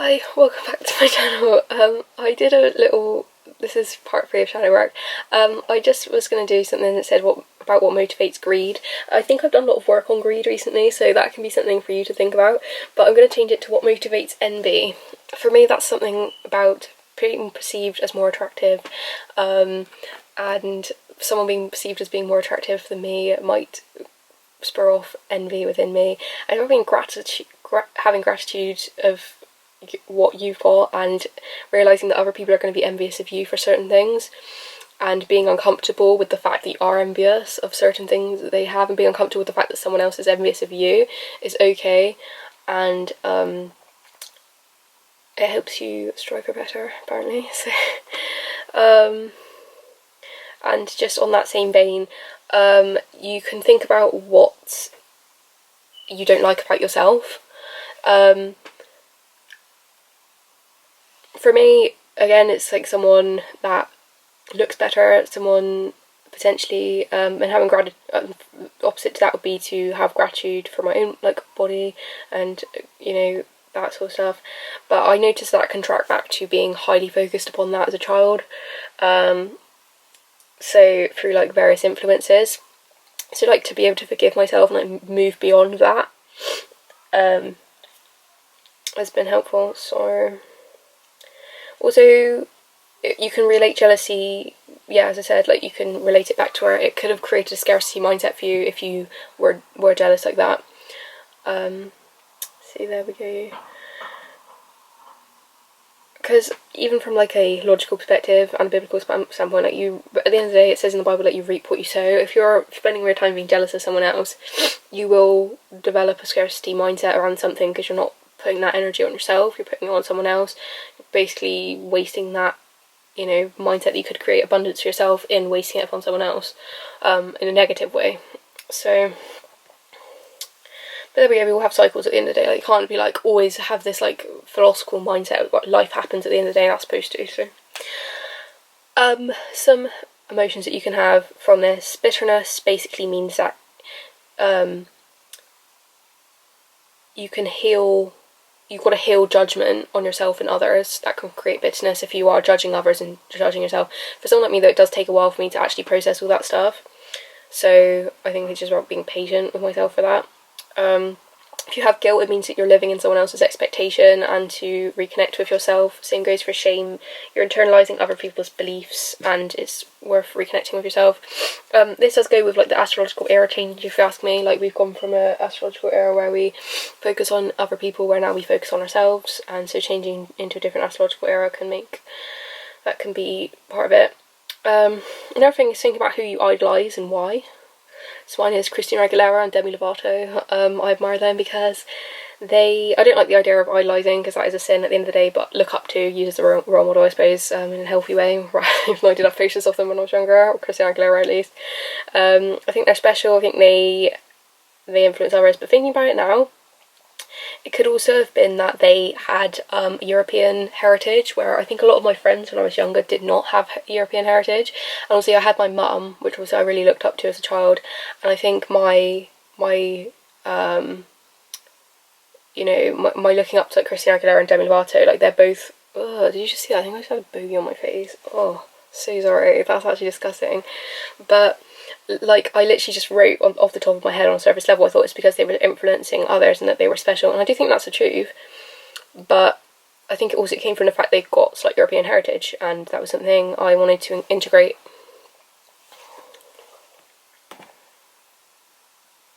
Hi, welcome back to my channel. I did a little, this is part 3 of shadow work. I just was going to do something that said about what motivates greed. I think I've done a lot of work on greed recently, so that can be something for you to think about, but I'm going to change it to what motivates envy. For me, that's something about being perceived as more attractive, and someone being perceived as being more attractive than me might spur off envy within me, and having gratitude of what you've got and realising that other people are going to be envious of you for certain things, and being uncomfortable with the fact that you are envious of certain things that they have, and being uncomfortable with the fact that someone else is envious of you is okay, and it helps you strive for better, apparently. So and just on that same vein, you can think about what you don't like about yourself. For me, again, it's like someone that looks better, someone potentially, and having opposite to that would be to have gratitude for my own body and that sort of stuff. But I noticed that can track back to being highly focused upon that as a child. So through various influences, so to be able to forgive myself and move beyond that has been helpful. So also, you can relate jealousy, as I said, you can relate it back to where it could have created a scarcity mindset for you if you were jealous like that. See, there we go. Because even from a logical perspective and a biblical standpoint, at the end of the day, it says in the Bible that you reap what you sow. If you're spending your time being jealous of someone else, you will develop a scarcity mindset around something because you're not putting that energy on yourself, you're putting it on someone else. You're basically wasting that, mindset that you could create abundance for yourself in wasting it upon someone else, in a negative way. So, but there we go, we all have cycles at the end of the day. You can't be always have this philosophical mindset of what life happens at the end of the day, that's supposed to. So, some emotions that you can have from this. Bitterness basically means that you've got to heal judgment on yourself and others. That can create bitterness if you are judging others and judging yourself. For someone like me, though, it does take a while for me to actually process all that stuff. So I think it's just about being patient with myself for that. If you have guilt, it means that you're living in someone else's expectation, and to reconnect with yourself. Same goes for shame. You're internalising other people's beliefs, and it's worth reconnecting with yourself. This does go with the astrological era change, if you ask me. We've gone from an astrological era where we focus on other people, where now we focus on ourselves, and so changing into a different astrological era can be part of it. Another thing is thinking about who you idolise and why. So mine is Christina Aguilera and Demi Lovato. I admire them because I don't like the idea of idolising, because that is a sin at the end of the day, but look up to, use as a role model, I suppose, in a healthy way. Even though I did have photos of them when I was younger, or Christina Aguilera at least. I think they're special, I think they influence others, but thinking about it now, it could also have been that they had European heritage, where I think a lot of my friends when I was younger did not have European heritage. And also I had my mum, which was I really looked up to as a child, and I think my looking up to Christina Aguilera and Demi Lovato, they're both, did you just see that? I think I just had a bogey on my face. Oh, so sorry, that's actually disgusting. But I literally just wrote off the top of my head on a surface level, I thought it's because they were influencing others and that they were special, and I do think that's the truth, but I think it also came from the fact they've got European heritage, and that was something I wanted to integrate